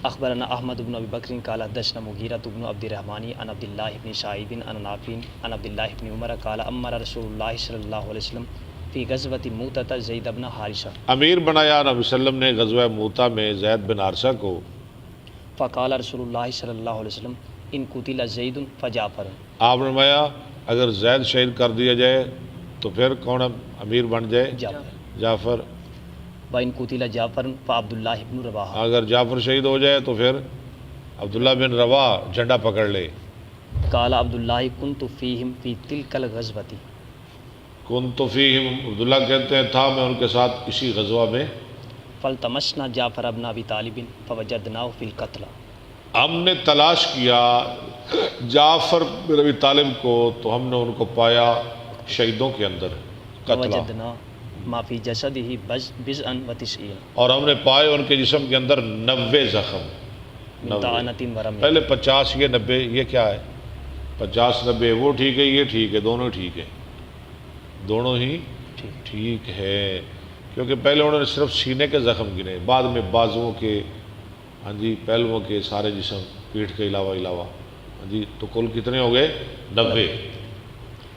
اخبرنا احمد بن ابی بکر قال حدثنا مغیرہ بن عبد الرحمن عن عبد اللہ بن شعیب عن نافع عن عبد اللہ بن عمر قال امر رسول اللہ صلی اللہ علیہ وسلم فی غزوۃ موتۃ زید بن حارثہ، امیر بنایا نبی صلی اللہ علیہ وسلم نے غزوہ موتہ میں زید بن حارثہ کو. فقال رسول اللہ صلی اللہ علیہ وسلم ان قتل زید فجعفر، آپ نے فرمایا اگر زید شہید کر دیا جائے تو پھر کون امیر بن جائے؟ جعفر، جعفر. وان قتل جعفر فعبد اللہ بن رواحہ، اگر جعفر شہید ہو جائے تو پھر عبداللہ بن رواح جھنڈا پکڑ لے. قال عبد اللہ کنت فیہم فی تلک الغزوۃ، کنت فیہم، عبداللہ کہتے ہیں تھا میں ان کے ساتھ اسی غزوہ میں. فالتمسنا جعفر ابن ابی طالب فوجدناہ فی القتل، ہم نے تلاش کیا جعفر بن ابی طالب کو تو ہم نے ان کو پایا شہیدوں کے اندر قتلہ، فوجدنا ما فی جسدہ بضعا وتسعین اور ہم نے پائے ان کے جسم کے اندر 90 زخم. من طعنۃ ورمی، پہلے 50 یہ 90 یہ کیا ہے؟ 50 90 وہ ٹھیک ہے یہ ٹھیک ہے، دونوں ٹھیک ہے، دونوں ہی ٹھیک ہے. کیونکہ پہلے انہوں نے صرف سینے کے زخم گنے، بعد میں بازوؤں کے، ہاں جی پہلوؤں کے، سارے جسم، پیٹھ کے علاوہ. ہاں جی تو کل کتنے ہو گئے؟ 90.